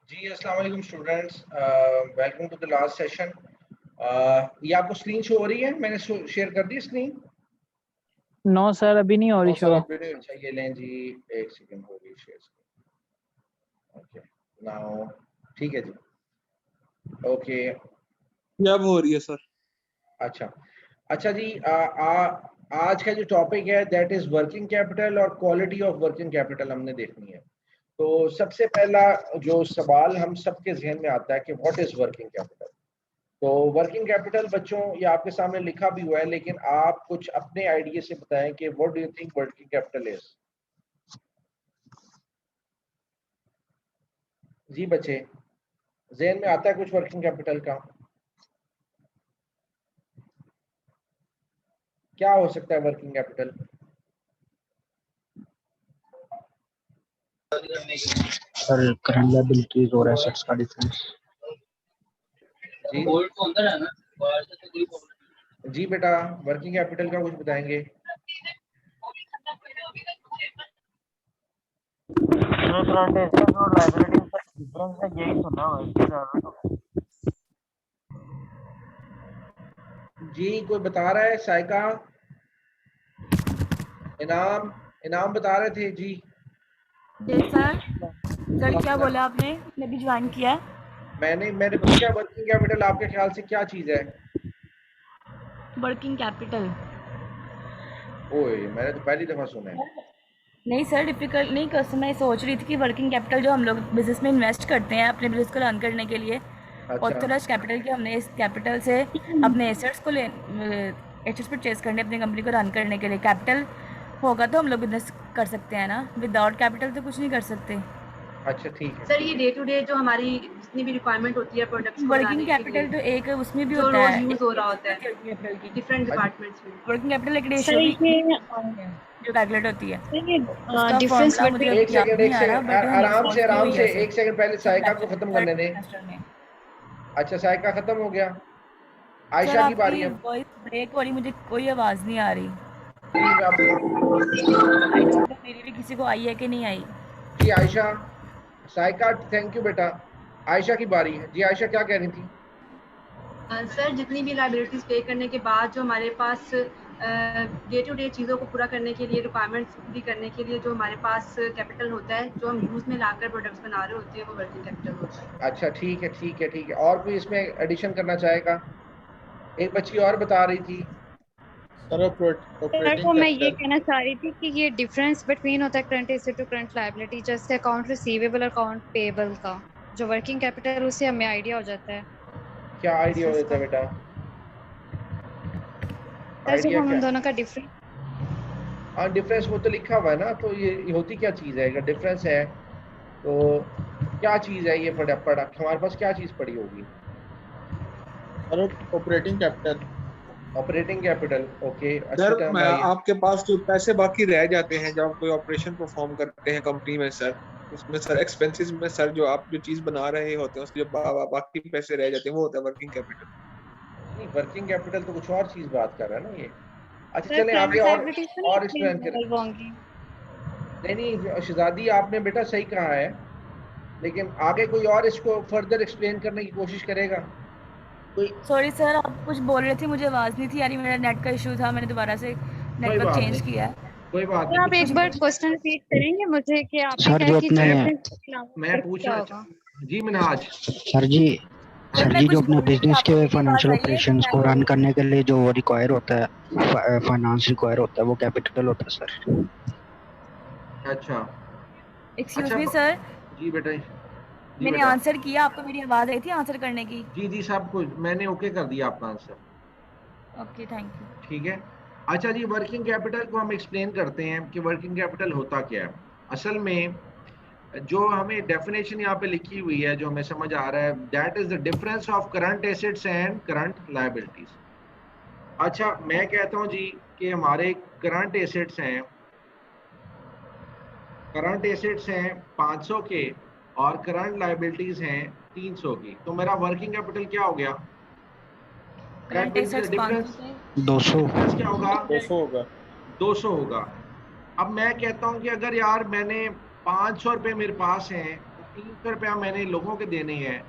जी अस्सलाम वालेकुम students, welcome to the last session. ये आपको स्क्रीन शो हो रही है? मैंने शेयर कर दी स्क्रीन। नो सर, अभी नहीं हो रही शो। अच्छा ये लें जी, एक सेकंड हो गई शेयर स्क्रीन। ओके नाउ ठीक है जी, ओके अब हो रही है सर। अच्छा जी, आज का जो टॉपिक है दैट इज वर्किंग कैपिटल और क्वालिटी ऑफ वर्किंग कैपिटल हमने देखनी है। तो सबसे पहला जो सवाल हम सबके जहन में आता है कि व्हाट इज वर्किंग कैपिटल। तो वर्किंग कैपिटल बच्चों ये आपके सामने लिखा भी हुआ है, लेकिन आप कुछ अपने आइडिया से बताएं कि what do you think working capital is. जी बच्चे, जहन में आता है कुछ वर्किंग कैपिटल का? क्या हो सकता है working capital? Sir current liabilities और एसेट्स का डिफरेंस। जी जी बेटा, वर्किंग कैपिटल का कुछ बताएंगे? करंट एसेट्स और लायबिलिटीज का डिफरेंस है, यही सुना हुआ है इसके अलावा। जी कोई बता रहा है? साइका, इनाम, इनाम बता रहे थे जी। सर क्या बोला आपने? मैं भी ज्वाइन किया है। मैंने पूछा वर्किंग कैपिटल आपके ख्याल से क्या चीज है? Working capital? ओए मैंने तो पहली दफा सुना है। नहीं सर, डिफिकल्ट नहीं कर, मैं सोच रही थी कि वर्किंग कैपिटल जो हम लोग बिजनेस में इन्वेस्ट करते हैं अपने बिजनेस को रन करने के लिए, अच्छा ऑथराइज्ड कैपिटल की, हमने इस कैपिटल से अपने एसेट्स को एसेट्स परचेज करने, अपनी कंपनी को रन करने के लिए कैपिटल होगा तो हम लोग बिजनेस कर सकते हैं ना। विदाउट कैपिटल तो कुछ नहीं कर सकते। अच्छा ठीक है सर, ये डे टू डे जो हमारी जितनी भी रिक्वायरमेंट होती है प्रोडक्ट्स को वर्किंग बनाने के कैपिटल लिए तो एक उसमें भी जो होता रोज है, यूज हो रहा होता है कैपिटल की डिफरेंट डिपार्टमेंट्स में। वर्किंग कैपिटल एक रेशियो जो कैलकुलेट होती है, उसका डिफरेंस फॉर्मूला मुझे एक याद सेकंड नहीं आ रहा, बट आराम से एक सेकंड पहले साइका को खत्म करने दें। में। अच्छा साइका खत्म हो गया, सर आयशा की बारी आपकी है। वॉइस ब्रेक हो रही, मुझे कोई आवाज नहीं आ रही। प्लीज आप आई डोंट नो मेरी भी किसी को आई है कि नहीं आई। जी आयशा, साइका थैंक यू बेटा, आयशा की बारी है जी। आयशा क्या कह रही थी? सर, जितनी भी लाइबिलिटीज पे करने के बाद जो हमारे पास डे टू डे चीज़ों को पूरा करने के लिए, रिक्वायरमेंट्स पूरी करने के लिए जो हमारे पास कैपिटल होता है, जो हम यूज़ में लाकर प्रोडक्ट्स बना रहे होते हैं, वो वर्किंग कैपिटल होता है। अच्छा ठीक है ठीक है ठीक है, और कोई इसमें एडिशन करना चाहेगा? एक बच्ची और बता रही थी। सर सर ऑपरेटिंग तो मैं ये कैपिटल कहना चाह रही थी कि ये डिफरेंस बिटवीन होता है current asset to current liability, जैसे अकाउंट रिसीवेबल और अकाउंट पेएबल का जो वर्किंग कैपिटल, उससे हमें आइडिया हो जाता है क्या आइडिया हो चीज जाता का। है बेटा? सर जब आइडिया हम क्या? उन दोनों का डिफरेंस, हाँ डिफरेंस वो तो लिखा हुआ है ना, तो ये होती क्या चीज़ है? अगर डिफरेंस है तो क्या चीज़ है ये? प्रोडक्ट हमारे पास क्या चीज़ पड़ी होगी? Sir operating capital. Operating capital, okay, अच्छी सर टर्म आई है। आपके पास जो पैसे बाकी रह जाते हैं जब आप कोई ऑपरेशन परफॉर्म करते हैं कंपनी में सर, उसमें सर एक्सपेंसेस में सर जो आप जो चीज बना रहे होते हैं उसके जो बाकी पैसे रह जाते हैं वो होता है वर्किंग कैपिटल। नहीं, वर्किंग कैपिटल तो कुछ और चीज़ बात कर रहा है ना ये। अच्छा सर चलें आगे करंट और लायबिलिटीज तो नहीं इसमें एक्सप्लेन करें। इन्वॉल्व होंगी। नहीं शहजादी, आपने बेटा सही कहा है, लेकिन आगे कोई और इसको फर्दर एक्सप्लेन करने की कोशिश करेगा कोई? सॉरी सर, आप कुछ बोल रहे थे, मुझे आवाज़ नहीं थी आ रही, मेरा नेट का इशू था, मैंने दोबारा से कोई नेटवर्क बात चेंज नहीं, किया है। कोई बात सर नहीं, आप कुछ एक बार क्वेश्चन रिपीट करेंगे मुझे कि आपने सर कहा जो कि अपने डिफरेंस के अलावा मैं और क्या पूछना होगा। जी मिनहाज। सर जी सर सर मैं जी कुछ जो अपने बोल रही थी, बिजनेस आपको के मेरी आवाज़ फाइनेंशियल आई है? ऑपरेशंस मैं को रन बोलूँ? करने के लिए जो रिक्वायर होता है, फाइनेंस रिक्वायर होता है, वो कैपिटल होता है सर। अच्छा एक्सक्यूज अच्छा मी सर, जी बेटा, जी मैंने बेटा, आंसर किया, आपको मेरी आवाज़ आई थी आंसर करने की? जी जी सब कुछ मैंने ओके कर दिया आपका आंसर। Okay, thank you. ठीक है। अच्छा जी, वर्किंग कैपिटल को हम एक्सप्लेन करते हैं कि वर्किंग कैपिटल होता क्या है। असल में जो हमें डेफिनेशन यहाँ पे लिखी हुई है, जो हमें समझ आ रहा है, that is the difference of current assets and current liabilities. अच्छा मैं कहता हूँ जी कि हमारे करंट एसेट्स हैं 500 के और करंट लायबिलिटीज हैं 300 की, तो मेरा वर्किंग कैपिटल क्या हो गया? That current will be the assets 500 difference. के, 200। डिफरेंस क्या होगा? 200 होगा। 200 होगा। अब मैं कहता हूं कि अगर यार मैंने 500 रुपये मेरे पास हैं, तो 300 रुपया मैंने लोगों के देने हैं,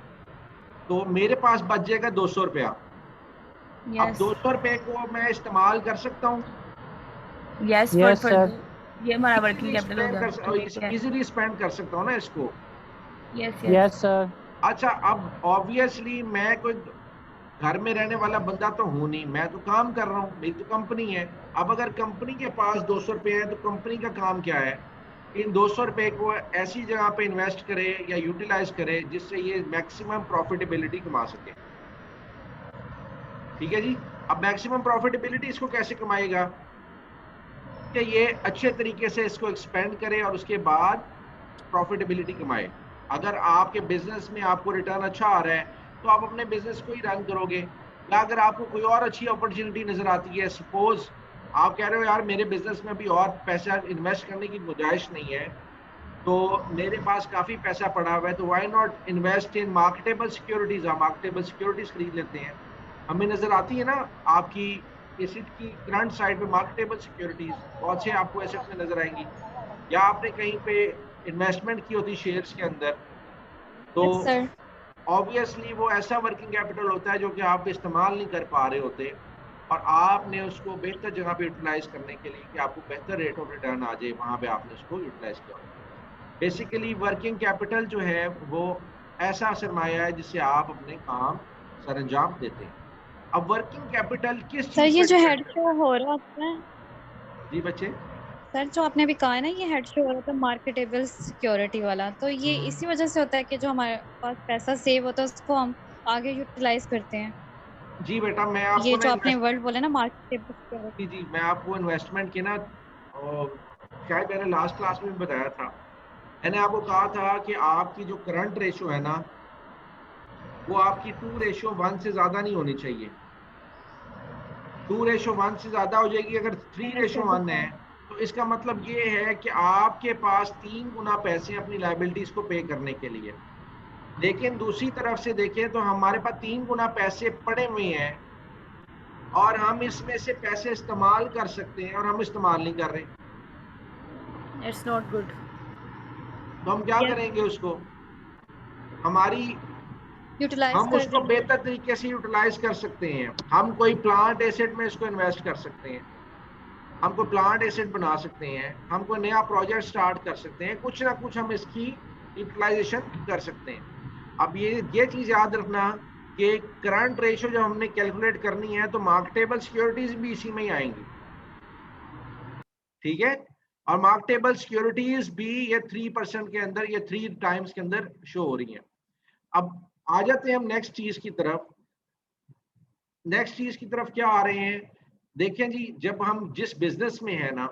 तो मेरे पास बच जाएगा 200 रुपया। अब यस 200 रुपये को मैं इस्तेमाल कर सकता हूँ, यस यस फॉर सर। ये हमारा वर्किंग इजीली कैपिटल स्पेंड होगा, ठीक कर है। इजीली स्पेंड कर सकता हूँ ना इसको। Yes yes yes sir. अच्छा अब ऑब्वियसली मैं कोई घर में रहने वाला बंदा तो हूं नहीं, मैं तो काम कर रहा हूँ, मेरी तो कंपनी है। अब अगर कंपनी के पास 200 रुपये है, तो कंपनी का काम क्या है? इन 200 रुपये को ऐसी जगह पे इन्वेस्ट करे या यूटिलाइज करे जिससे ये मैक्सिमम प्रॉफिटेबिलिटी कमा सके। ठीक है जी। अब मैक्सिमम प्रॉफिटेबिलिटी इसको कैसे कमाएगा? कि ये अच्छे तरीके से इसको एक्सपेंड करे और उसके बाद प्रॉफिटेबिलिटी कमाए। अगर आपके बिजनेस में आपको रिटर्न अच्छा आ रहा है, तो आप अपने बिजनेस को ही रन करोगे। या अगर आपको कोई और अच्छी अपॉर्चुनिटी नजर आती है, सपोज आप कह रहे हो यार मेरे बिजनेस में अभी और पैसा इन्वेस्ट करने की गुंजाइश नहीं है, तो मेरे पास काफी पैसा पड़ा हुआ है, तो why not invest in marketable securities. आप मार्केटेबल सिक्योरिटीज खरीद लेते हैं। हमें नजर आती है ना आपकी एसेट की करंट साइड पे मार्केटेबल सिक्योरिटीज बहुत से आपको एसेट में नजर आएंगी, या आपने कहीं पे इन्वेस्टमेंट की होती शेयर्स के अंदर, तो यस सर। ऑब्वियसली वो ऐसा वर्किंग कैपिटल होता है जो कि आप इस्तेमाल नहीं कर पा रहे होते, और आपने उसको बेहतर जगह पे यूटिलाइज करने के लिए कि आपको बेहतर रेट ऑफ रिटर्न आ जाए, वहां पे आपने उसको यूटिलाइज किया। बेसिकली वर्किंग कैपिटल जो है वो ऐसा सरमाया है जिससे आप अपने काम सर अंजाम देते हैं। अब वर्किंग कैपिटल किस सर चीज ये पे जो डिपेंड हेड करता शो हो रहा होता है, है? जी बच्चे, सर जो आपने अभी कहा है ना, ये हेड शो हो रहा था मार्केटेबल सिक्योरिटी वाला, तो ये इसी वजह से होता है कि जो हमारे पास पैसा सेव होता है उसको हम आगे यूटिलाइज करते हैं। जी बेटा मैं आपको ये ना जो आपने इन्वेस्ट वर्ड बोला ना मार्केटेबल सिक्योरिटी। जी मैं आपको इन्वेस्टमेंट के ना, शायद मैंने लास्ट क्लास में भी बताया था। मैंने आपको कहा था कि आपकी जो करंट रेशो है ना, वो आपकी 2:1 से ज्यादा नहीं होनी चाहिए। 2:1 से ज्यादा हो जाएगी, अगर 3:1 है, तो इसका मतलब ये है कि आपके पास 3 गुना पैसे अपनी लायबिलिटीज को पे करने के लिए। लेकिन दूसरी तरफ से देखें तो हमारे पास 3 गुना पैसे पड़े हुए हैं, और हम इसमें से पैसे इस्तेमाल कर सकते हैं, और हम इस्तेमाल नहीं कर रहे। It's not good. तो हम क्या करेंगे उसको? यूटिलाइज हम कर उसको देंगे। बेहतर तरीके से यूटिलाइज कर सकते हैं। हम कोई प्लांट एसेट में इसको इन्वेस्ट कर सकते हैं, हम कोई प्लांट एसेट बना सकते हैं, हम कोई नया प्रोजेक्ट स्टार्ट कर सकते हैं, कुछ ना कुछ हम इसकी यूटिलाइजेशन कर सकते हैं। अब ये चीज याद रखना कि करंट रेशो जब हमने कैलकुलेट करनी है तो मार्केटेबल सिक्योरिटीज भी इसी में ही आएंगी, ठीक है। और मार्केटेबल सिक्योरिटीज भी ये 3% के अंदर, ये 3 टाइम्स के अंदर शो हो रही हैं। अब आ जाते हैं हम नेक्स्ट चीज की तरफ। नेक्स्ट चीज की तरफ क्या आ रहे हैं, देखें जी, जब हम जिस बिजनेस में है ना,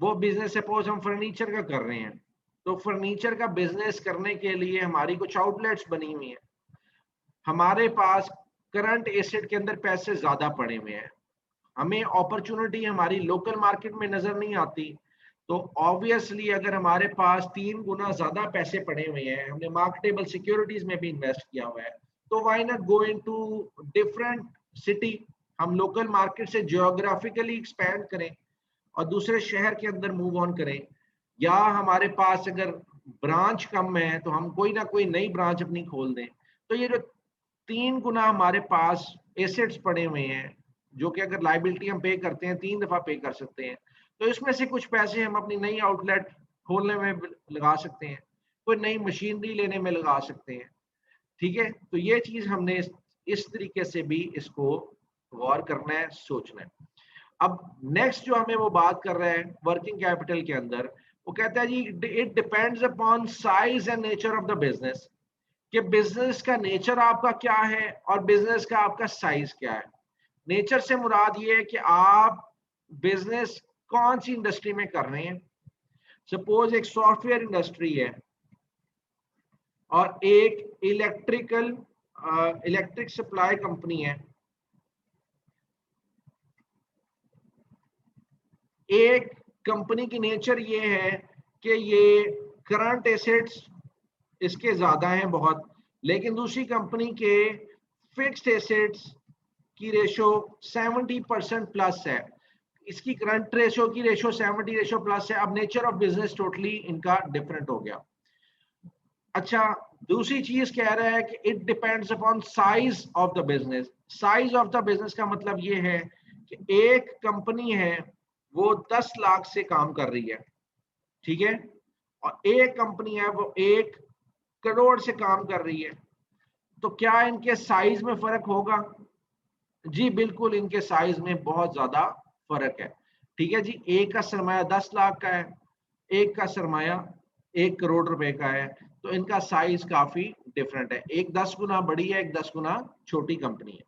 वो बिजनेस सपोज हम फर्नीचर का कर रहे हैं, तो फर्नीचर का बिजनेस करने के लिए हमारी कुछ आउटलेट्स बनी हुई हैं, हमारे पास करंट एसेट के अंदर पैसे ज्यादा पड़े हुए हैं, हमें अपॉर्चुनिटी हमारी लोकल मार्केट में नजर नहीं आती, तो ऑब्वियसली अगर हमारे पास 3 गुना ज्यादा पैसे पड़े हुए हैं, हमने मार्केटेबल सिक्योरिटीज में भी इन्वेस्ट किया हुआ है, तो why not go into different city, हम लोकल मार्केट से जियोग्राफिकली एक्सपैंड करें और दूसरे शहर के अंदर मूव ऑन करें, या हमारे पास अगर ब्रांच कम है तो हम कोई ना कोई नई ब्रांच अपनी खोल दें। तो ये जो 3 गुना हमारे पास एसेट्स पड़े हुए हैं, जो कि अगर लाइबिलिटी हम पे करते हैं 3 दफा पे कर सकते हैं, तो इसमें से कुछ पैसे हम अपनी नई आउटलेट खोलने में लगा सकते हैं, कोई नई मशीनरी लेने में लगा सकते हैं, ठीक है। तो ये चीज हमने इस तरीके से भी इसको गौर करना है, सोचना है। अब नेक्स्ट जो हमें वो बात कर रहे हैं वर्किंग कैपिटल के अंदर, वो कहता है जी it depends upon size and nature of the business, कि बिजनेस का नेचर आपका क्या है और बिजनेस का आपका साइज क्या है। नेचर से मुराद ये है कि आप बिजनेस कौन सी इंडस्ट्री में कर रहे हैं। सपोज एक सॉफ्टवेयर इंडस्ट्री है और एक इलेक्ट्रिक सप्लाई कंपनी है, एक कंपनी की नेचर ये है कि ये करंट एसेट्स इसके ज्यादा हैं बहुत, लेकिन दूसरी कंपनी के फिक्स्ड एसेट्स की रेशो 70% प्लस है, इसकी करंट रेशो की रेशो 70 रेशो प्लस है। अब नेचर ऑफ बिजनेस टोटली इनका डिफरेंट हो गया। अच्छा, दूसरी चीज कह रहा है कि it depends upon size of the business. Size of the business का मतलब ये है कि एक कंपनी है वो 10 लाख से काम कर रही है, ठीक है, और एक कंपनी है वो 1 करोड़ से काम कर रही है, तो क्या इनके साइज में फर्क होगा? जी बिल्कुल, इनके साइज में बहुत ज्यादा फर्क है, ठीक है जी। एक का सरमाया 10 लाख का है, एक का सरमाया 1 करोड़ रुपए का है, तो इनका साइज काफी डिफरेंट है, एक 10 गुना बड़ी है, एक 10 गुना छोटी कंपनी है।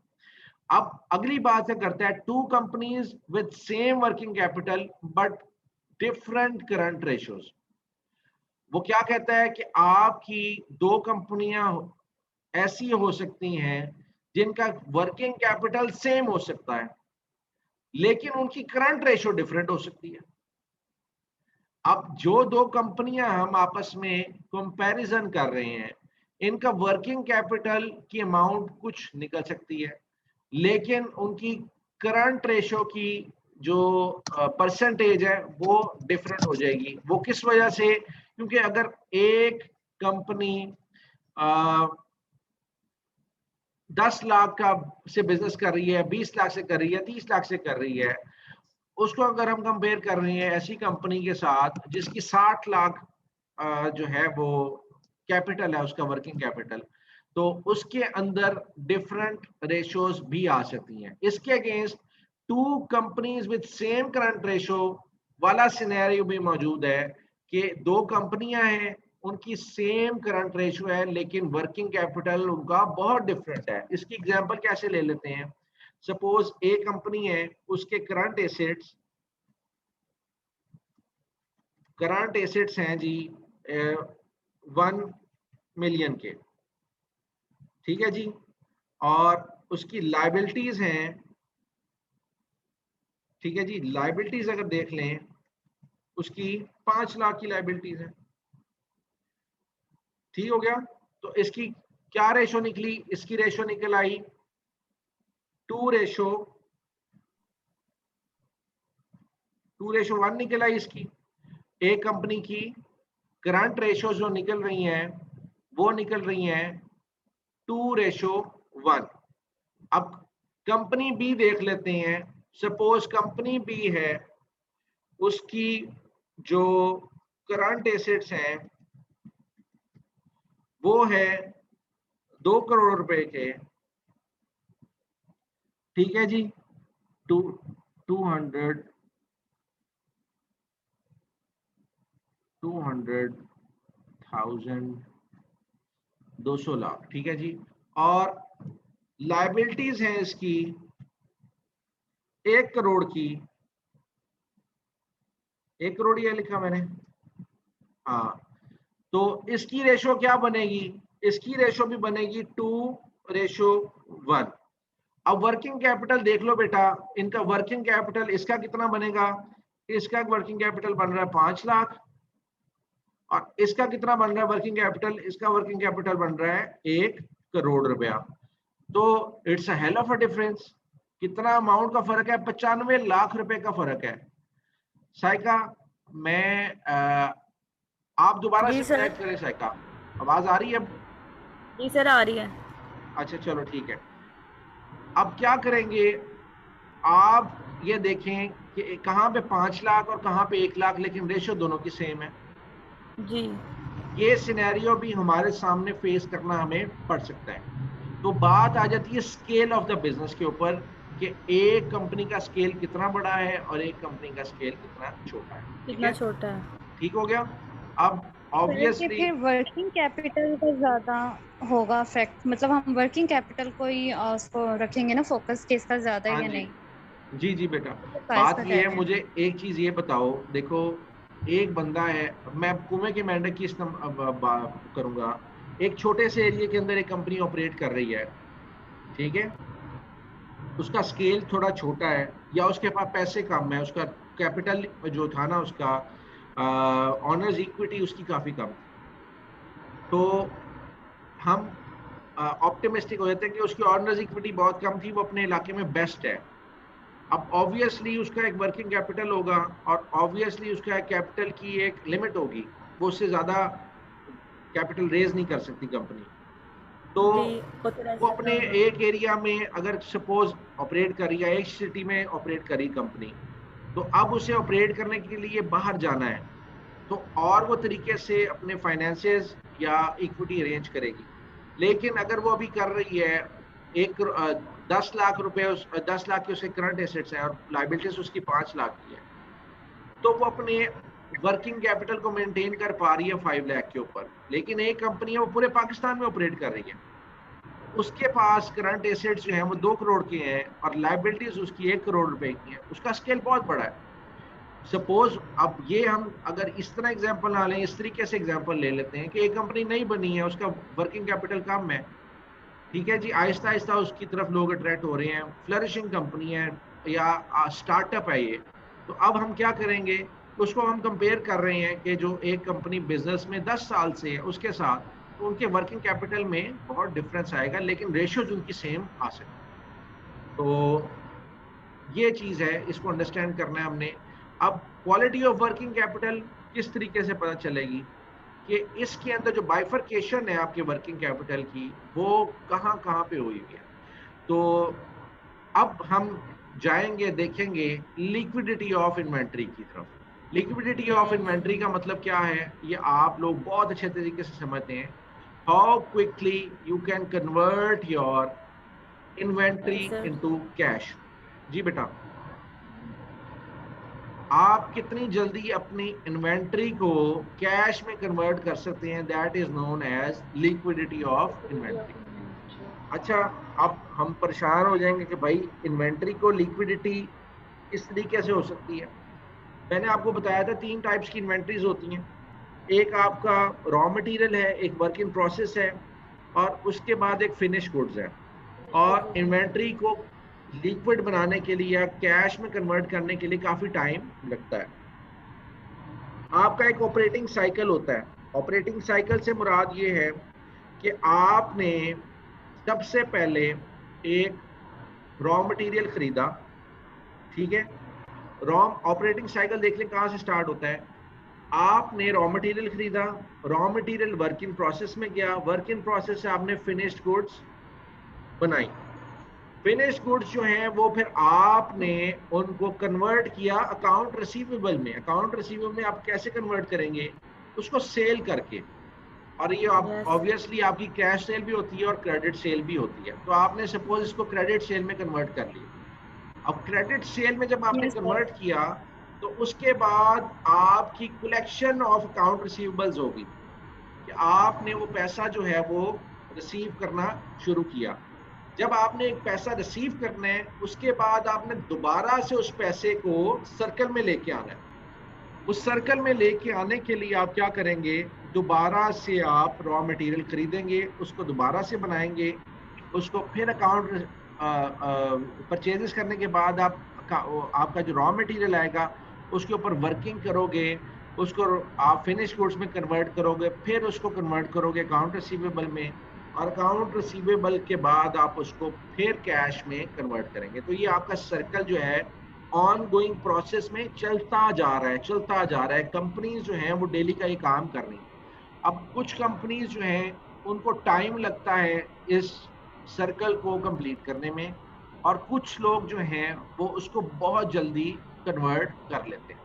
अब अगली बात है करता है two companies with same working capital but different current ratios. वो क्या कहता है कि आपकी 2 कंपनियां ऐसी हो सकती हैं जिनका वर्किंग कैपिटल सेम हो सकता है, लेकिन उनकी करंट रेशियो डिफरेंट हो सकती है। अब जो 2 कंपनियां हम आपस में कंपैरिजन कर रहे हैं, इनका वर्किंग कैपिटल की अमाउंट कुछ निकल सकती है, लेकिन उनकी करंट रेशियो की जो परसेंटेज है वो डिफरेंट हो जाएगी। वो किस वजह से? क्योंकि अगर एक कंपनी 10 लाख का से बिजनेस कर रही है, 20 लाख से कर रही है, 30 लाख से कर रही है, उसको अगर हम कंपेयर कर रहे हैं ऐसी कंपनी के साथ जिसकी 60 लाख जो है वो कैपिटल है, उसका वर्किंग कैपिटल, तो उसके अंदर डिफरेंट रेशियोज भी आ सकती हैं। इसके against 2 companies with same current ratio वाला सिनेरियो भी मौजूद है कि 2 कंपनियां हैं, उनकी सेम करंट रेशियो है, लेकिन वर्किंग कैपिटल उनका बहुत डिफरेंट है। इसकी एग्जांपल कैसे ले लेते हैं? सपोज एक कंपनी है, उसके करंट एसेट्स हैं जी 1 मिलियन के, ठीक है जी, और उसकी लाइबिलिटीज हैं, ठीक है जी, लाइबिलिटीज अगर देख लें उसकी 5 लाख की लाइबिलिटीज है, ठीक हो गया। तो इसकी क्या रेशो निकली? इसकी रेशो निकल आई 2:1 निकल आई इसकी। एक कंपनी की करंट रेशो जो निकल रही हैं वो निकल रही हैं 2:1। अब कंपनी बी देख लेते हैं। सपोज कंपनी बी है, उसकी जो करंट एसेट्स हैं वो है 2 करोड़ रुपए के, ठीक है जी, 200 200,000 200 लाख, ठीक है जी। और लायबिलिटीज हैं इसकी 1 करोड़ की, 1 करोड़ ये लिखा मैंने, हाँ। तो इसकी रेशो क्या बनेगी, इसकी रेशो भी बनेगी 2:1। अब वर्किंग कैपिटल देख लो बेटा, इनका वर्किंग कैपिटल इसका कितना बनेगा, इसका वर्किंग कैपिटल बन रहा है 5 लाख, और इसका कितना बन रहा है वर्किंग कैपिटल, इसका वर्किंग कैपिटल बन रहा है 1 करोड़ रुपया। तो it's a hell of a difference. कितना अमाउंट का फर्क है, 95 लाख रुपए का फर्क है। साइका, मैं आप दोबारा जी से सर। कनेक्ट करें साइका, आवाज आ रही है? जी सर आ रही है। अच्छा चलो ठीक है। अब क्या करेंगे, आप ये देखें कि कहाँ पे 5 लाख और कहाँ पे 1 लाख, लेकिन रेशो दोनों की सेम है। जी ये सिनेरियो भी हमारे सामने फेस करना हमें पड़ सकता है। तो बात आ जाती है स्केल ऑफ द बिजनेस के ऊपर कि एक कंपनी का स्केल कितना बड़ा है और एक कंपनी का स्केल कितना छोटा है। ठीक कितना है, छोटा है। ठीक हो गया। अब सर कि ऑब्वियसली फिर वर्किंग कैपिटल का ज्यादा होगा फैक्ट, मतलब हम वर्किंग कैपिटल को ही उसको रखेंगे ना फोकस कि इसका ज्यादा है हाँ या जी, नहीं, जी जी बेटा, प्राइस का बात कह ये है, रहे हैं। मुझे एक चीज ये बताओ, देखो एक बंदा है, मैं कुएं के मेंढक की करूंगा, एक छोटे से एरिया के अंदर एक कंपनी ऑपरेट कर रही है, ठीक है, उसका स्केल थोड़ा छोटा है या उसके पास पैसे कम है, उसका कैपिटल जो था ना, उसका ऑनर्स इक्विटी उसकी काफी कम थी, तो हम ऑप्टिमिस्टिक हो जाते हैं कि उसकी ऑनर्स इक्विटी बहुत कम थी, वो अपने इलाके में बेस्ट है। अब ऑब्वियसली उसका एक वर्किंग कैपिटल होगा और ऑब्वियसली उसका कैपिटल की एक लिमिट होगी, वो उससे ज्यादा कैपिटल रेज नहीं कर सकती कंपनी। तो जी ऑथराइज वो करना अपने होगा। एक एरिया में अगर सपोज ऑपरेट कर रही है, एक सिटी में ऑपरेट कर रही कंपनी, तो अब उसे ऑपरेट करने के लिए बाहर जाना है, तो और वो तरीके से अपने फाइनेंसेस या इक्विटी अरेंज करेगी। लेकिन अगर वो अभी कर रही है 10 लाख रुपए, 10 लाख के उसके करंट एसेट्स हैं और लाइबिलिटीज उसकी 5 लाख की है, तो वो अपने वर्किंग कैपिटल को मेंटेन कर पा रही है 5 लाख के ऊपर। लेकिन एक कंपनी है वो पूरे पाकिस्तान में ऑपरेट कर रही है, उसके पास करंट एसेट्स जो हैं वो 2 करोड़ के हैं और लाइबिलिटीज उसकी 1 करोड़ रुपए की है, उसका स्केल बहुत बड़ा है। सपोज अब ये हम अगर इस तरह एग्जांपल ना लें, इस तरीके से एग्जांपल ले लेते हैं कि एक कंपनी नई बनी है, उसका वर्किंग कैपिटल कम है, ठीक है जी, आहिस्ता आहिस्ता उसकी तरफ लोग अट्रैक्ट हो रहे हैं, फ्लरिशिंग कंपनी है या स्टार्टअप है ये, तो अब हम क्या करेंगे, उसको हम कंपेयर कर रहे हैं कि जो एक कंपनी बिजनेस में 10 साल से है उसके साथ, तो उनके वर्किंग कैपिटल में बहुत डिफरेंस आएगा, लेकिन रेशियोज उनकी सेम आ सकती है। तो ये चीज है, इसको अंडरस्टैंड करना है हमने। अब क्वालिटी ऑफ वर्किंग कैपिटल किस तरीके से पता चलेगी कि इसके अंदर जो बाइफरकेशन है आपके वर्किंग कैपिटल की, वो कहाँ कहाँ पे हुई है। तो अब हम जाएंगे, देखेंगे लिक्विडिटी ऑफ इन्वेंट्री की तरफ। लिक्विडिटी ऑफ इन्वेंट्री का मतलब क्या है, ये आप लोग बहुत अच्छे तरीके से समझते हैं। How quickly you can convert your inventory sir into cash. जी बेटा, आप कितनी जल्दी अपनी इन्वेंट्री को कैश में कन्वर्ट कर सकते हैं, that is known as liquidity of inventory. अच्छा, अब हम परेशान हो जाएंगे कि भाई इन्वेंट्री को लिक्विडिटी किस तरीके से हो सकती है। मैंने आपको बताया था 3 टाइप्स की इन्वेंट्रीज होती हैं, एक आपका रॉ मटेरियल है, एक वर्क इन प्रोसेस है और उसके बाद एक फिनिश गुड्स है। और इन्वेंट्री को लिक्विड बनाने के लिए या कैश में कन्वर्ट करने के लिए काफी टाइम लगता है। आपका एक ऑपरेटिंग साइकिल होता है। ऑपरेटिंग साइकिल से मुराद ये है कि आपने सबसे पहले एक रॉ मटेरियल खरीदा, ठीक है, रॉ ऑपरेटिंग साइकिल देख लें कहाँ से स्टार्ट होता है। आपने रॉ मटेरियल खरीदा, raw material work in process में गया, वर्क इन प्रोसेस से आपने फिनिश्ड गुड्स बनाई। फिनिश गुड्स जो हैं वो फिर आपने उनको कन्वर्ट किया अकाउंट रिसीवेबल में। अकाउंट रिसीवेबल में आप कैसे कन्वर्ट करेंगे, उसको सेल करके। और ये Yes. ऑब्वियसली आपकी कैश सेल भी होती है और क्रेडिट सेल भी होती है। तो आपने सपोज इसको क्रेडिट सेल में कन्वर्ट कर लिया। अब क्रेडिट सेल में जब आपने Yes, sir. कन्वर्ट किया तो उसके बाद आपकी कलेक्शन ऑफ अकाउंट रिसीवेबल्स होगी कि आपने वो पैसा जो है वो रिसीव करना शुरू किया। जब आपने एक पैसा रिसीव करना है उसके बाद आपने दोबारा से उस पैसे को सर्कल में लेके आना है। उस सर्कल में लेके आने के लिए आप क्या करेंगे, दोबारा से आप रॉ मटेरियल खरीदेंगे, उसको दोबारा से बनाएंगे, उसको फिर अकाउंट परचेजेस करने के बाद आपका जो रॉ मटेरियल आएगा उसके ऊपर वर्किंग करोगे, उसको आप फिनिश गुड्स में कन्वर्ट करोगे, फिर उसको कन्वर्ट करोगे अकाउंट रिसीवेबल में, और अकाउंट रिसीवेबल के बाद आप उसको फिर कैश में कन्वर्ट करेंगे। तो ये आपका सर्कल जो है ऑन गोइंग प्रोसेस में चलता जा रहा है। कंपनीज जो हैं वो डेली का ये काम कर रही हैं। अब कुछ कंपनीज जो हैं उनको टाइम लगता है इस सर्कल को कंप्लीट करने में, और कुछ लोग जो हैं वो उसको बहुत जल्दी कन्वर्ट कर लेते हैं।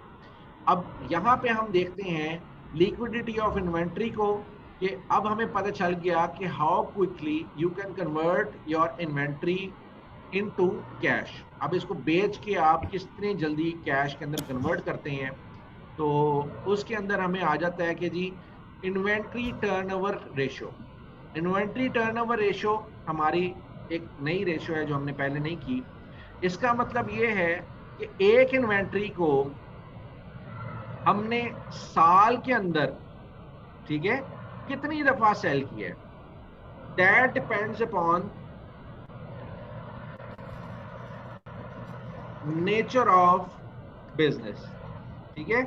अब यहाँ पे हम देखते हैं लिक्विडिटी ऑफ इन्वेंट्री को, कि अब हमें पता चल गया कि how quickly you can convert your inventory into cash. अब इसको बेच के आप कितने जल्दी कैश के अंदर कन्वर्ट करते हैं। तो उसके अंदर हमें आ जाता है कि जी inventory turnover ratio. Inventory turnover ratio हमारी एक नई रेशो है जो हमने पहले नहीं की। इसका मतलब ये है कि एक इन्वेंट्री को हमने साल के अंदर, ठीक है, कितनी दफा सेल किया है, that depends upon nature of business. ठीक है,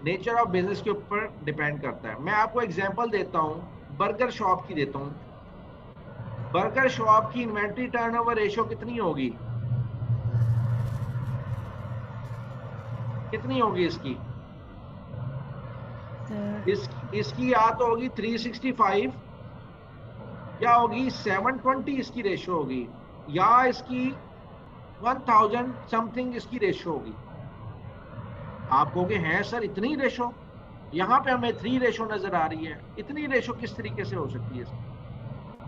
नेचर ऑफ बिजनेस के ऊपर डिपेंड करता है। मैं आपको एग्जांपल देता हूं, बर्गर शॉप की देता हूं। बर्गर शॉप की इन्वेंट्री टर्नओवर रेशो कितनी होगी, कितनी होगी इसकी? इसकी या तो होगी 365 या होगी 720 इसकी रेशो होगी, या इसकी 1000 समथिंग इसकी रेशो होगी। आप कहोगे हैं सर इतनी रेशो, यहाँ पे हमें 3 रेशो नजर आ रही है, इतनी रेशो किस तरीके से हो सकती है?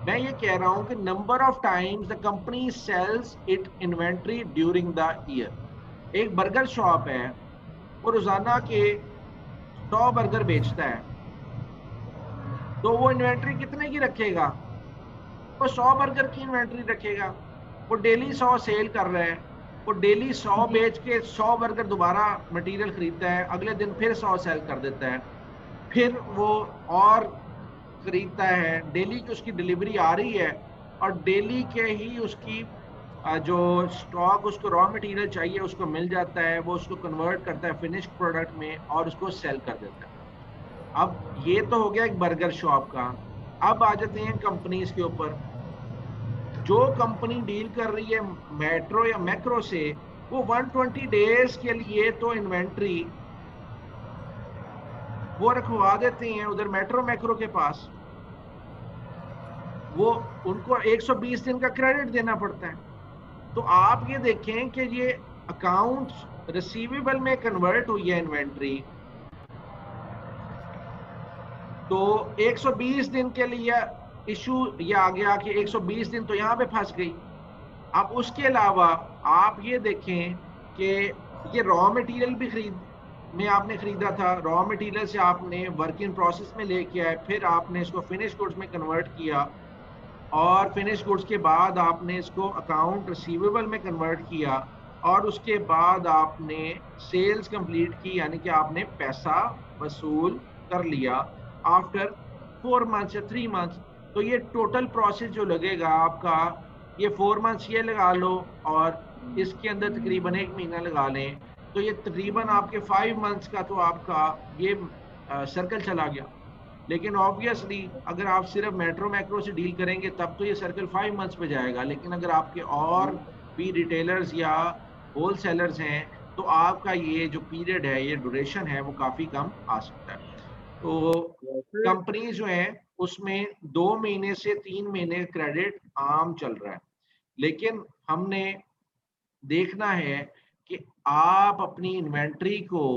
मैं ये कह रहा हूं कि number of times the company sells it inventory during the year. एक बर्गर शॉप है, वो रोजाना के 100 बर्गर बेचता है, तो वो इन्वेंट्री कितने की रखेगा? वो 100 बर्गर की इन्वेंट्री रखेगा। वो डेली 100 सेल कर रहा है, वो डेली 100 बेच के 100 बर्गर दोबारा मटेरियल खरीदता है, अगले दिन फिर 100 सेल कर देता है, फिर वो और खरीदता है। डेली की उसकी डिलीवरी आ रही है और डेली के ही उसकी जो स्टॉक, उसको रॉ मटेरियल चाहिए उसको मिल जाता है, वो उसको कन्वर्ट करता है फिनिश प्रोडक्ट में और उसको सेल कर देता है। अब ये तो हो गया एक बर्गर शॉप का। अब आ जाते हैं कंपनीज के ऊपर। जो कंपनी डील कर रही है मेट्रो या मैक्रो से, वो 120 डेज के लिए तो इन्वेंट्री वो रखवा देते हैं उधर मेट्रो मैक्रो के पास। वो उनको 120 दिन का क्रेडिट देना पड़ता है। तो आप ये देखें कि ये अकाउंट्स रिसीवेबल में कन्वर्ट हुई है इन्वेंट्री, तो 120 दिन के लिए इशू ये आ गया कि 120 दिन तो यहाँ पे फंस गई। अब उसके अलावा आप ये देखें कि ये रॉ मटेरियल भी आपने खरीदा था, रॉ मटेरियल से आपने वर्क इन प्रोसेस में लेके आए, फिर आपने इसको फिनिश गुड्स में कन्वर्ट किया, और फिनिश गुड्स के बाद आपने इसको अकाउंट रिसीवेबल में कन्वर्ट किया, और उसके बाद आपने सेल्स कंप्लीट की, यानी कि आपने पैसा वसूल कर लिया आफ्टर 4 मंथ्स या 3 मंथ्स। तो ये टोटल प्रोसेस जो लगेगा आपका, ये 4 मंथ्स ये लगा लो और इसके अंदर तकरीबन 1 महीना लगा लें, तो ये तकरीबन आपके 5 मंथ्स का तो आपका ये सर्कल चला गया। लेकिन ऑब्वियसली अगर आप सिर्फ मेट्रो मैक्रो से डील करेंगे तब तो ये सर्कल 5 मंथ्स पे जाएगा, लेकिन अगर आपके और भी रिटेलर्स या होल सेलर्स हैं तो आपका ये जो पीरियड है, ये ड्यूरेशन है, वो काफ़ी कम आ सकता है। तो कंपनी जो है उसमें 2 महीने से 3 महीने क्रेडिट आम चल रहा है, लेकिन हमने देखना है कि आप अपनी इन्वेंट्री को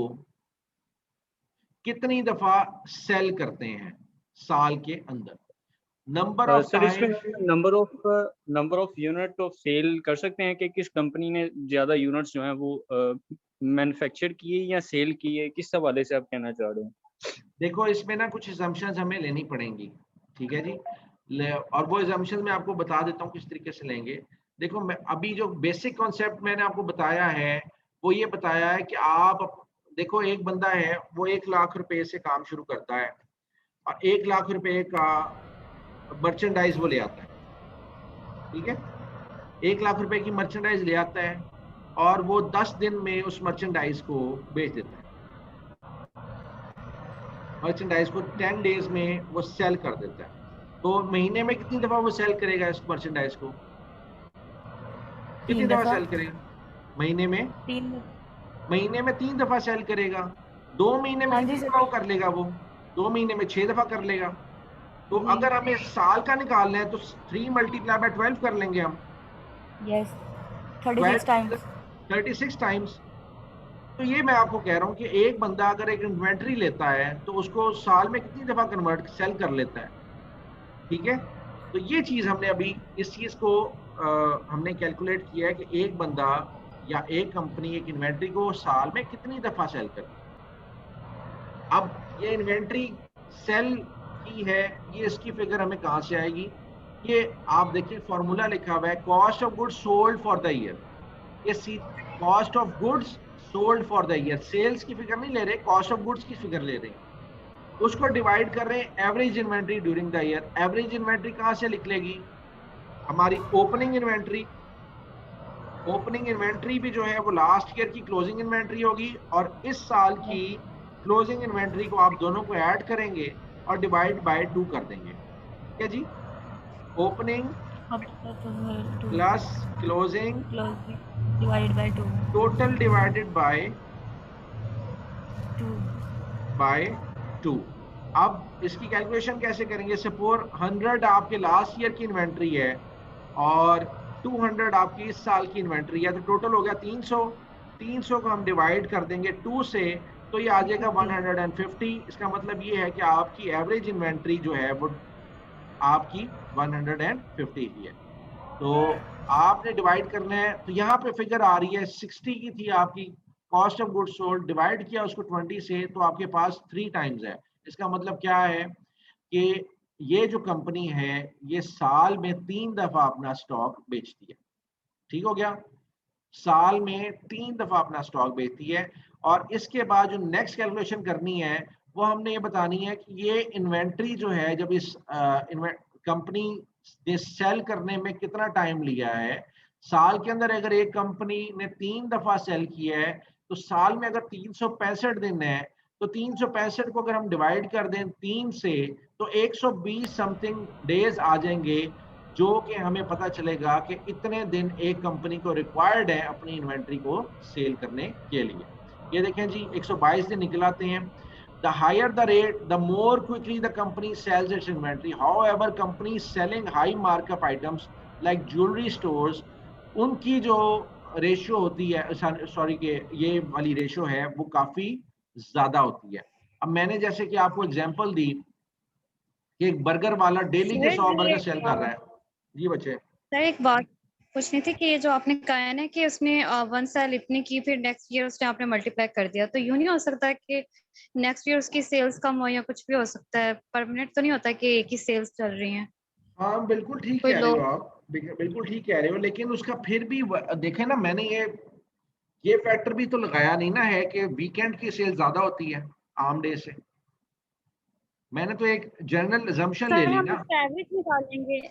कितनी दफा सेल करते हैं। साल के अंदर। नंबर ऑफ सर टाइम, इसमें number of unit of sell कर सकते हैं कि किस कंपनी ने ज्यादा यूनिट्स जो हैं वो मैन्युफैक्चर किए या सेल किए, किस हवाले से आप कहना चाह रहे हैं? देखो इसमें ना कुछ assumptions हमें लेनी पड़ेंगी, ठीक है जी। और वो assumptions मैं आपको बता देता हूँ किस तरीके से लेंगे। देखो मैं अभी जो बेसिक कॉन्सेप्ट मैंने आपको बताया है वो ये बताया है कि आप देखो एक बंदा है वो 1 लाख रुपए से काम शुरू करता है और 1 लाख रुपए का मर्चेंडाइज वो ले आता है, ठीक है। 1 लाख रुपए की मर्चेंडाइज ले आता है और वो 10 दिन में उस मर्चेंडाइज को बेच देता है। मर्चेंडाइज को 10 डेज में वो सेल कर देता है। तो महीने में कितनी दफा वो सेल करेगा इस मर्चेंडाइज को? कितनी 3 दफा दफा। सेल करेगा? महीने में 3। महीने में 3 दफा सेल करेगा। 2 महीने में हाँ जी कितनी सर। दफा वो कर लेगा? वो 2 महीने में 6 दफा कर लेगा। तो जी। अगर हमें साल का निकालना है तो 3 मल्टीप्लाई बाय 12 कर लेंगे हम, यस 36 टाइम्स। 36 टाइम्स। तो ये मैं आपको कह रहा हूँ कि एक बंदा अगर एक इन्वेंट्री लेता है तो उसको साल में कितनी दफा कन्वर्ट सेल कर लेता है, ठीक है। तो ये चीज हमने अभी इस चीज को हमने कैलकुलेट किया है कि एक बंदा या एक कंपनी एक इन्वेंट्री को साल में कितनी दफा सेल करती है। अब ये इन्वेंट्री सेल की है, ये इसकी फिगर हमें कहाँ से आएगी? ये आप देखिए फॉर्मूला लिखा हुआ है, cost of goods sold for the year. ये cost of goods sold for the year, sales की फिगर नहीं ले रहे, कॉस्ट ऑफ गुड्स की फिगर ले रहे हैं। उसको डिवाइड कर रहे हैं average inventory during the year. Average inventory कहाँ से निकलेगी? हमारी ओपनिंग इन्वेंट्री। ओपनिंग इन्वेंट्री भी जो है वो लास्ट ईयर की क्लोजिंग इन्वेंट्री होगी और इस साल की क्लोजिंग इन्वेंट्री को आप दोनों को ऐड करेंगे और डिवाइड बाय 2 कर देंगे, ठीक है जी। Opening plus closing divided by 2। Total divided by 2। अब इसकी कैलकुलेशन कैसे करेंगे? सपोज 100 आपके लास्ट ईयर की इन्वेंट्री है और 200 आपकी इस साल की इन्वेंट्री है, तो टोटल हो गया 300। 300 को हम डिवाइड कर देंगे 2 से, तो ये आ जाएगा 150। इसका मतलब ये है कि आपकी एवरेज इन्वेंट्री जो है वो आपकी 150 की है। तो आपने डिवाइड करना है, तो यहाँ पे फिगर आ रही है 60 की थी आपकी cost of goods sold, divide किया उसको 20 से, तो आपके पास 3 टाइम्स है। इसका मतलब क्या है कि ये जो कंपनी है ये साल में 3 दफा अपना स्टॉक बेचती है, ठीक हो गया। साल में 3 दफा अपना स्टॉक बेचती है। और इसके बाद जो नेक्स्ट कैलकुलेशन करनी है वो हमने ये बतानी है कि ये इन्वेंट्री जो है जब इस कंपनी ने सेल करने में कितना टाइम लिया है। साल के अंदर अगर एक कंपनी ने 3 दफा सेल किया है तो साल में अगर 365 दिन है तो 365 को अगर हम डिवाइड कर दें 3 से तो 120 समथिंग डेज आ जाएंगे, जो कि हमें पता चलेगा कि इतने दिन एक कंपनी को रिक्वायर्ड है अपनी इन्वेंट्री को सेल करने के लिए। ये देखें जी 122 दिन निकलाते हैं। The higher the rate, the more quickly the company sells its inventory. However, companies selling high markup items like jewelry stores, उनकी जो रेशियो होती है, सॉरी के ये वाली रेशियो है वो काफी ज्यादा होती है। अब मैंने जैसे कि आपको एग्जांपल दी कि एक बर्गर वाला डेली के 100 बर्गर सेल कर रहा है। जी बच्चे। सर एक बात पूछनी थी कि ये जो आपने कहा है ना कि उसने 1 साल इतनी की फिर नेक्स्ट ईयर उसने आपने मल्टीप्लाई कर दिया, तो यूं नहीं हो सकता कि नेक्स्ट ईयर उसकी सेल्स कम हो या कुछ भी हो सकता है? परमानेंट तो नहीं होता कि एक ही सेल्स चल रही हैं? हाँ बिल्कुल ठीक कह रहे हो आप, बिल्कुल ठीक कह रहे हो, लेकिन उसका फिर भी देखें ना, मैंने ये फैक्टर भी तो लगाया नहीं ना है कि वीकेंड की सेल ज्यादा होती है आम डे से। मैंने तो एक जनरल अजम्पशन ले ली ना।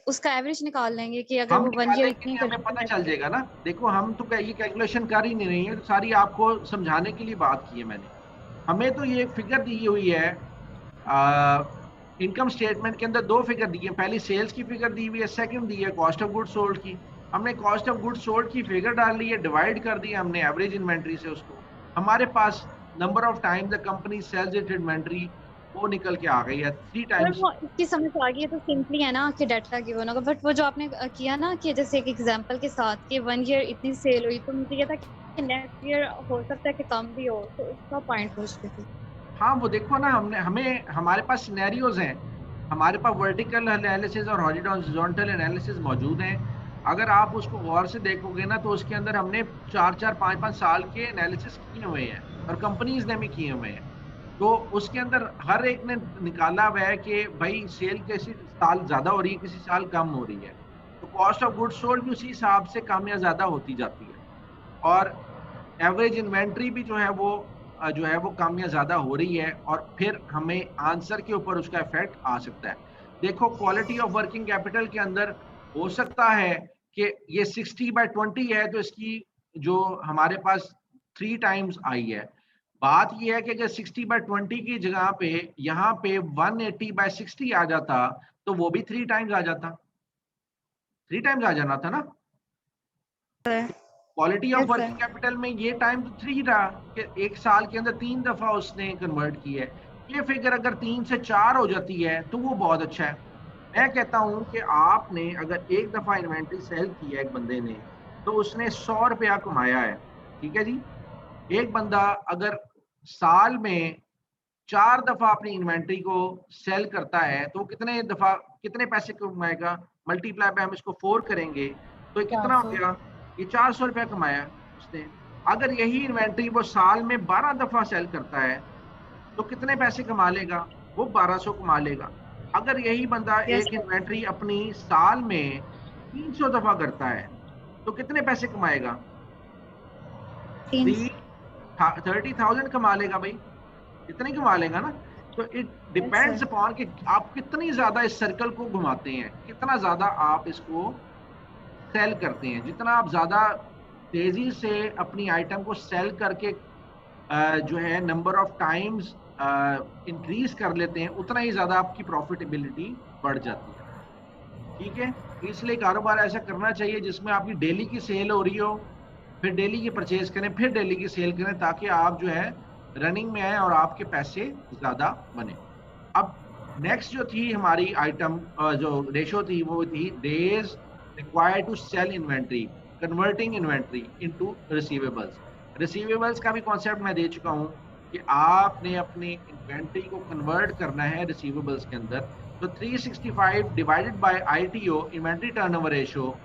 उसका एवरेज निकाल लेंगे कि अगर वो 1 ईयर इतनी हमें पता चल जाएगा ना। देखो हम तो ये कैलकुलेशन कर ही नहीं रही है, सारी आपको समझाने के लिए बात की है मैंने। हमें तो ये फिगर दी हुई है इनकम स्टेटमेंट के अंदर, 2 फिगर दी है। पहली सेल्स की फिगर दी हुई है, सेकंड दी है कॉस्ट ऑफ गुड्स सोल्ड की। हमने कॉस्ट ऑफ गुड्स सोल्ड की फिगर डाल ली है, डिवाइड कर दिया हमने एवरेज इन्वेंट्री से उसको। हमारे पास number of time the company sells it inventory वो निकल के आ गई है 3 टाइम्स। वो इसकी समझ आ गई है तो सिंपली है ना कि डाटा गिवन होगा। बट वो जो आपने किया ना कि जैसे एक एग्जांपल के साथ कि 1 ईयर इतनी सेल हुई, तो मुझे ये था कि नेक्स्ट ईयर हो सकता है कि कम भी हो, तो उसका पॉइंट पूछती थी। हाँ वो देखो ना, हमें हमारे पास सिनेरियोज हैं हमारे पास वर्टिकल एनालिसिस और हॉरिजॉन्टल एनालिसिस मौजूद हैं। अगर आप उसको गौर से देखोगे ना तो उसके अंदर हमने 4-5 साल के एनालिसिस किए हुए हैं और कंपनीज ने भी किए हुए हैं। तो उसके अंदर हर एक ने निकाला हुआ है कि भाई सेल किसी साल ज़्यादा हो रही है, किसी साल कम हो रही है, तो कॉस्ट ऑफ गुड्स सोल्ड भी उसी हिसाब से कम या ज़्यादा होती जाती है और एवरेज इन्वेंट्री भी जो है वो कम या ज़्यादा हो रही है और फिर हमें आंसर के ऊपर उसका इफेक्ट आ सकता है। देखो क्वालिटी ऑफ वर्किंग कैपिटल के अंदर हो सकता है कि ये 60/20 है तो इसकी जो हमारे पास 3 टाइम्स आई है। बात ये है कि अगर 60/20 की जगह पे यहाँ पे 180/60 आ जाता तो वो भी 3 टाइम्स आ जाता, 3 टाइम्स आ जाना था ना। क्वालिटी ऑफ वर्किंग कैपिटल में ये टाइम तो 3 रहा कि एक साल के अंदर 3 दफा उसने कन्वर्ट की है। ये फिगर अगर 3 से 4 हो जाती है तो वो बहुत अच्छा है। मैं कहता हूं कि आपने अगर एक दफा इन्वेंट्री सेल की है एक बंदे ने तो उसने 100 रुपया कमाया है, ठीक है जी। एक बंदा अगर साल में 4 दफा अपनी इन्वेंट्री को सेल करता है तो कितने पैसे कमाएगा, मल्टीप्लाई बाय हम इसको 4 करेंगे तो ये कितना हो गया, ये 400 रुपया कमाया उसने। अगर यही इन्वेंट्री वो साल में 12 दफा सेल करता है तो कितने पैसे कमा लेगा, वो 1200 कमा लेगा। अगर यही बंदा एक इन्वेंट्री अपनी साल में 300 दफा करता है तो कितने पैसे कमाएगा, 30,000 कमा लेगा भाई, इतना ही कमा लेगा ना। तो इट डिपेंड्स अपॉन कि आप कितनी ज्यादा इस सर्कल को घुमाते हैं, कितना ज्यादा आप इसको सेल करते हैं। जितना आप ज्यादा तेजी से अपनी आइटम को सेल करके जो है नंबर ऑफ टाइम्स इंक्रीज कर लेते हैं उतना ही ज्यादा आपकी प्रॉफिटेबिलिटी बढ़ जाती है, ठीक है। इसलिए कारोबार ऐसा करना चाहिए जिसमें आपकी डेली की सेल हो रही हो, फिर डेली की परचेज करें, फिर डेली की सेल करें, ताकि आप जो है रनिंग में आए और आपके पैसे ज्यादा बने। अब नेक्स्ट जो थी हमारी आइटम जो रेशो थी वो थी days required to sell inventory converting inventory into receivables. Receivables का भी कॉन्सेप्ट मैं दे चुका हूँ कि आपने अपनी इन्वेंट्री को कन्वर्ट करना है रिसीवेबल्स के अंदर। तो 365 divided by ITO inventory turnover ratio,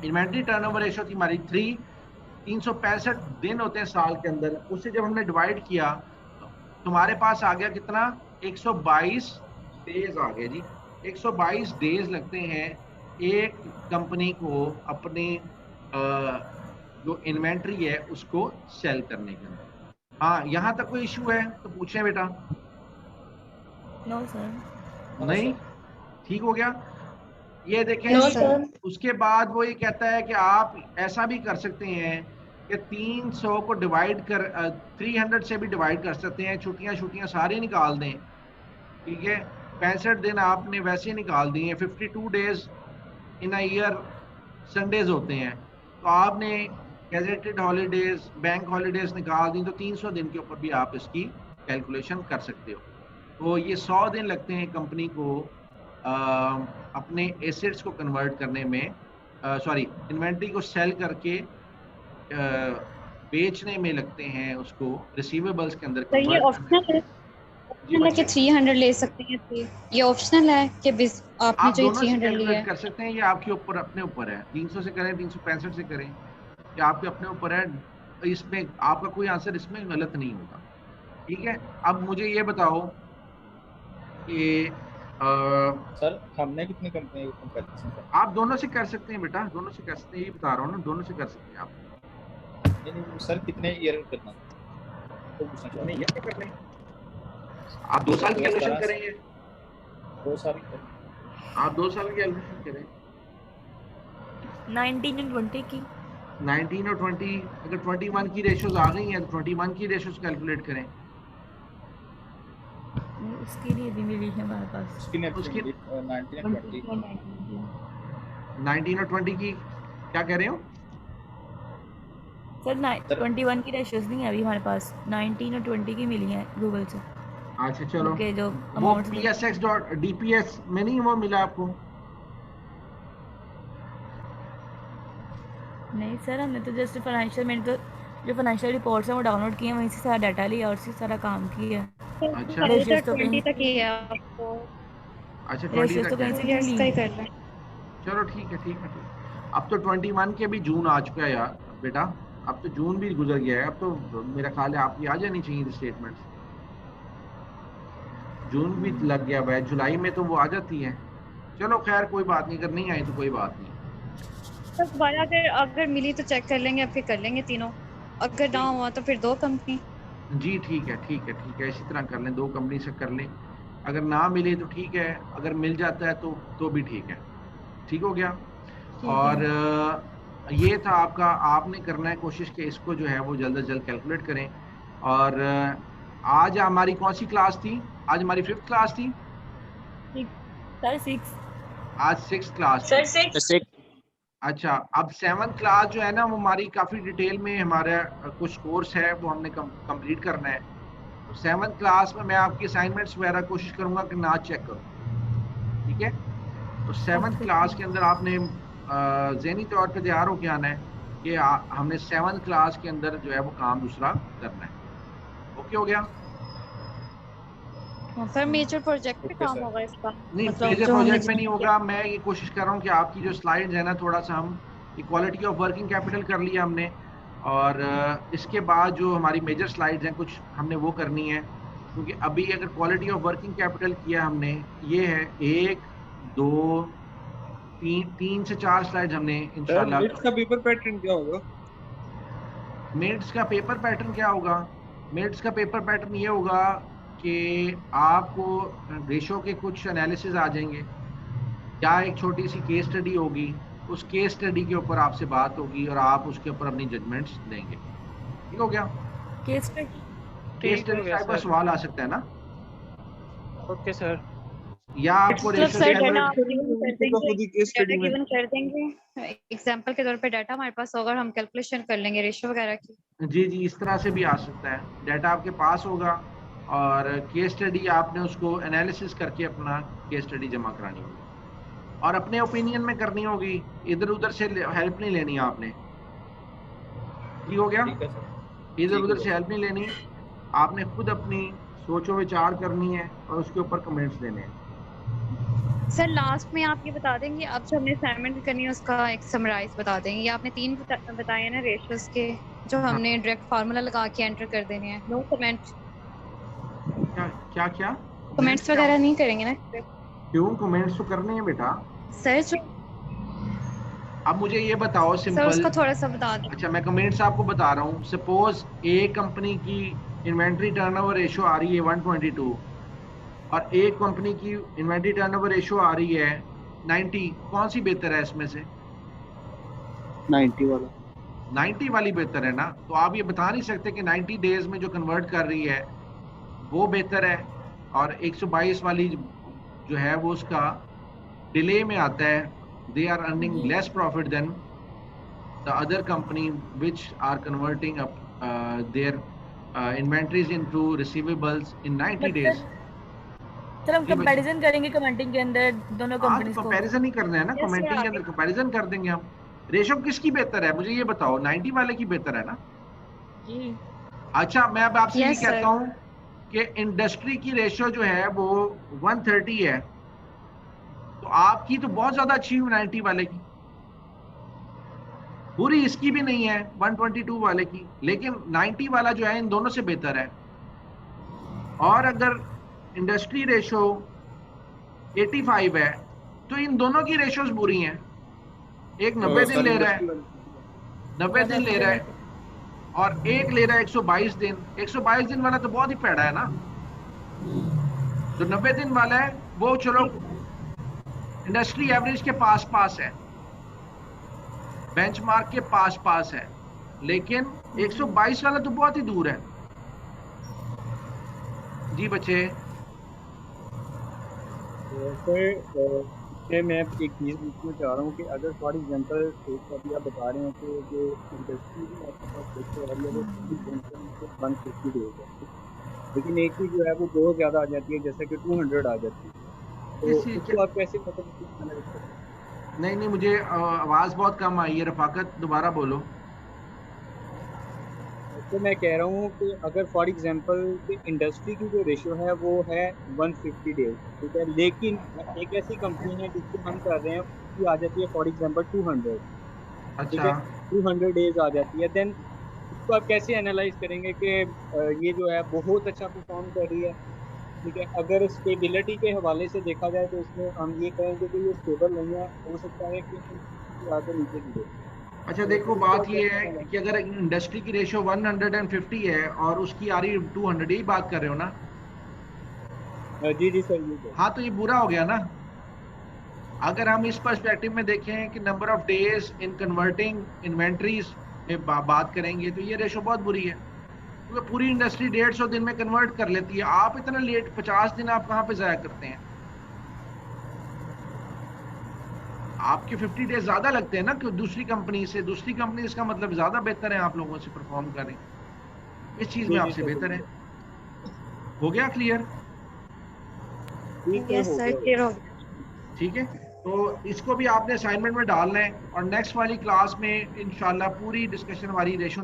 inventory turnover ratio थी हमारी 365 दिन होते हैं साल के अंदर, उससे जब हमने डिवाइड किया तो तुम्हारे पास आ गया कितना, 122 डेज आ गए जी। 122 डेज लगते हैं एक कंपनी को अपनी जो इन्वेंट्री है उसको सेल करने के अंदर। हाँ, यहाँ तक कोई इशू है तो पूछें बेटा। No sir. नहीं, ठीक हो गया। ये देखें उसके बाद वो ये कहता है कि आप ऐसा भी कर सकते हैं कि 300 को डिवाइड कर 300 से भी डिवाइड कर सकते हैं, छुट्टियां सारी निकाल दें, ठीक है। 65 दिन आपने वैसे निकाल दिए, 52 days in a year Sundays होते हैं, तो आपने गैजेटेड हॉलीडेज बैंक हॉलीडेज निकाल दी तो 300 दिन के ऊपर भी आप इसकी कैलकुलेशन कर सकते हो। तो ये 100 दिन लगते हैं कंपनी को अपने एसेट्स को कन्वर्ट करने में, सॉरी इन्वेंट्री को सेल करके बेचने में लगते हैं उसको रिसीवेबल्स के अंदर। तो ये ऑप्शनल है कि 300 ले सकते हैं, ये ऑप्शनल है कि आपने जो 300 लिया है कर सकते हैं, ये आपके ऊपर अपने ऊपर है। 300 से करें, 365 से करें, ये आपके अपने ऊपर है। इसमें आपका कोई आंसर इसमें गलत नहीं होगा, ठीक है। अब मुझे ये बताओ कि सर हमने कितनी कंपनी को कंपैरिजन कर, आप दोनों से कर सकते हैं बेटा, दोनों से कर सकते हैं, ये बता रहा हूँ ना, दोनों से कर सकते हैं आप। नहीं सर कितने ईयर में करना तो पूछना चाहिए। ये कर लें आप, 2 साल की कैलकुलेशन करेंगे, 2 साल आप 2 साल की कैलकुलेशन करें। 19 और 20 की, 19 और 20, अगर 21 की रेशोज आ गई हैं तो 21 की रेशोज कैलकुलेट करें। उसके लिए भी मिली है हमारे पास, उसकी 19 और 20 19 और 20 की क्या कह रहे हो सर? 21 की रेशियोज नहीं है अभी हमारे पास, 19 और 20 की मिली है गूगल से। अच्छा चलो, okay, जो वो PSX.DPS में नहीं वो मिला आपको? नहीं सर, हमने तो जस्ट फाइनेंशियल, मैंने तो जो फाइनेंशियल रिपोर्ट्स हैं वो डाउनलोड किए हैं, वहीं से सारा डाटा लिया और उससे सारा काम किया। अच्छा, तो 20 तक ही है आपको अच्छा 20 रेशियोज तक तो कहीं है। से नहीं यस का ही ली। कर लें। चलो ठीक है ठीक है ठीक है। अब तो 21 के भी जून आ चुका है यार बेटा, अब तो जून भी गुजर गया है, अब तो मेरा ख्याल है आपकी आ जानी चाहिए स्टेटमेंट्स। जून भी लग गया हुआ है, जुलाई में तो वो आ जाती है। चलो खैर कोई बात नहीं, अगर नहीं आई तो कोई बात नहीं। तो दोबारा अगर अगर मिली तो चेक कर लेंगे, फिर कर लेंगे तीनों। अगर ना हुआ तो फिर 2 कंपनी। जी ठीक है ठीक है ठीक है, इसी तरह कर लें, 2 कंपनी से कर लें। अगर ना मिले तो ठीक है, अगर मिल जाता है तो भी ठीक है। ठीक हो गया। ठीक है। और ये था आपका, आपने करना है कोशिश कि इसको जो है वो जल्द से जल्द कैलकुलेट करें। और आज हमारी कौन सी क्लास थी? आज हमारी 5th क्लास थी। सर 6। आज 6th क्लास थी। अच्छा, अब 7th क्लास जो है ना वो हमारी काफ़ी डिटेल में हमारा कुछ कोर्स है वो हमने कंप्लीट करना है। तो 7th क्लास में मैं आपकी असाइनमेंट्स वगैरह कोशिश करूंगा कि ना चेक करूं, ठीक है। तो 7th क्लास के अंदर आपने ज़हनी तौर पे तैयार होके आना है कि हमने 7th क्लास के अंदर जो है वो काम दूसरा करना है। ओके हो गया? सर मेजर प्रोजेक्ट पे ओके काम सर। होगा इसका, नहीं, मतलब मेजर जो हमने प्रोजेक्ट में नहीं होगा। मैं ये कोशिश कर रहा हूँ कि आपकी जो स्लाइड्स है ना, थोड़ा सा हम इक्वालिटी ऑफ वर्किंग कैपिटल कर लिया हमने, और इसके बाद जो हमारी मेजर स्लाइड्स हैं कुछ हमने वो करनी है। क्योंकि अभी अगर क्वालिटी ऑफ वर्किंग कैपिटल किया हमने, ये है 1 2 3 से 4 स्लाइड्स हमने सर इंशाल्लाह। मिट्स का पेपर पैटर्न क्या होगा? मिनट्स का पेपर पैटर्न क्या होगा? मिनट्स का पेपर पैटर्न ये होगा कि आपको रेशो के कुछ एनालिसिस आ जाएंगे, या एक छोटी सी केस स्टडी होगी, उस केस स्टडी के ऊपर आपसे बात होगी और आप उसके ऊपर अपनी जजमेंट्स देंगे। ठीक हो गया? Case study. केस ठीक हो स्टडी गया टाइप का सर। सवाल आ सकता है ना, ओके सर। या आपको मतलब रेशो सर के डाटा अंदर। आप गिवन कर लिखेगा देंगे, खुद ही केस डाटा स्टडी में। गिवन कर देंगे, एग्जांपल के तौर पे डाटा हमारे पास होगा और हम कैलकुलेशन कर लेंगे रेशियो वगैरह की। जी जी, इस तरह से भी आ सकता है। डाटा आपके पास होगा और केस स्टडी आपने उसको एनालिसिस करके अपना केस स्टडी जमा करानी होगी और अपने ओपिनियन में करनी होगी, इधर उधर से हेल्प नहीं लेनी आपने। ठीक हो गया? ठीक है सर। इधर ठीक उधर है से हेल्प नहीं लेनी, आपने खुद अपनी सोचो विचार करनी है और उसके ऊपर कमेंट्स देने हैं। सर लास्ट में आप ये बता देंगे, अब जो हमने असाइनमेंट करनी है उसका एक समराइज बता देंगे। ये आपने 3 बताए हैं ना रेशियोज के, जो हाँ, हमने डायरेक्ट फार्मूला लगा के एंटर कर देने हैं। नो कमेंट, क्या क्या क्या कमेंट्स कमेंट्स क्या? वगैरह नहीं करेंगे ना क्यों? कमेंट्स तो करने हैं बेटा। सर? जो अब मुझे ये बताओ सर सिंपल। उसको थोड़ा सा बता दें। अच्छा, मैं कमेंट्स आपको बता रहा हूँ। सपोज एक कंपनी की इन्वेंट्री टर्नओवर रेशियो आ रही है 122 और एक कंपनी की इन्वेंट्री टर्नओवर रेशियो आ रही है 90, कौन सी बेहतर है इसमें से? 90 वाला। 90 वाली बेहतर है ना। तो आप ये बता नहीं सकते कि 90 डेज में जो कन्वर्ट कर रही है वो बेहतर है, और 122 वाली जो है वो उसका डिले में आता है। They are earning less profit than the other company which are converting up their inventories into receivables in 90 days. Sir हम कंपैरिजन करेंगे कमेंटिंग के अंदर दोनों कंपनीज को। कंपैरिजन ही करना है ना, कमेंटिंग के अंदर कंपैरिजन कर देंगे हम। रेशो किसकी बेहतर है मुझे ये बताओ? 90 वाले की बेहतर है ना? जी। अच्छा, मैं अब आपसे ये Yes, कहता sir. हूँ कि इंडस्ट्री की रेशियो जो है वो 130 है, तो आपकी तो बहुत ज्यादा अच्छी हुई 90 वाले की, पूरी इसकी भी नहीं है 122 वाले की, लेकिन 90 वाला जो है इन दोनों से बेहतर है। और अगर इंडस्ट्री रेशियो 85 है तो इन दोनों की रेशियोज बुरी हैं। एक 90 दिन ले रहा है, 90 दिन ले रहा है, और एक ले रहा है 122 दिन। 122 दिन वाला तो बहुत ही पैड़ा है ना। जो 90 दिन वाला है वो चलो इंडस्ट्री एवरेज के पास पास है, बेंचमार्क के पास पास है, लेकिन 122 वाला तो बहुत ही दूर है। जी बच्चे। सर मैं एक चीज़ पूछना चाह रहा हूँ कि अगर फॉर एग्जांपल अभी आप बता रहे हैं कि जो इंडस्ट्री में आपके पास रेशियो आ रही है वो 150 डेज है, लेकिन एक ही जो है वो बहुत ज़्यादा आ जाती है, जैसे कि 200 आ जाती है, तो उसको आप कैसे मतलब? नहीं, मुझे आवाज बहुत कम आई है। रफाकत दोबारा बोलो। तो मैं कह रहा हूँ कि अगर फॉर एग्जांपल इंडस्ट्री की जो रेशियो है वो है 150 डेज, ठीक है, लेकिन एक ऐसी कंपनी है जिसको हम कर रहे हैं उसकी आ जाती है फॉर एग्जांपल 200, ठीक है, अच्छा 200 डेज आ जाती है, देन इसको आप कैसे एनालाइज करेंगे कि ये जो है बहुत अच्छा परफॉर्म कर रही है, ठीक है। अगर स्टेबिलिटी के हवाले से देखा जाए तो इसमें हम ये कहेंगे कि ये स्टेबल नहीं है, हो सकता है कि आगे नीचे गिरे। अच्छा, तो देखो इसको बात ये कैसे है कि अगर इंडस्ट्री की रेशियो 150 है और उसकी आ रही 200, यही बात कर रहे हो ना? जी जी सर, ये हाँ, तो ये बुरा हो गया ना। अगर हम इस पर्सपेक्टिव में देखें कि number of days in converting inventories में बात करेंगे तो ये रेशो बहुत बुरी है, क्योंकि पूरी इंडस्ट्री 150 दिन में कन्वर्ट कर लेती है। आप इतना लेट 50 दिन आप कहाँ पे जाया करते हैं? आपके 50 डेज ज्यादा लगते हैं ना कि दूसरी कंपनी से। दूसरी कंपनी इसका मतलब ज्यादा बेहतर है, आप लोगों से परफॉर्म करें, इस चीज में आपसे बेहतर है। हो गया क्लियर? यस सर, क्लियर हो गया। ठीक है, तो इसको भी आपने असाइनमेंट में डालना है और नेक्स्ट वाली क्लास में इंशाल्लाह पूरी डिस्कशन हमारी रेशो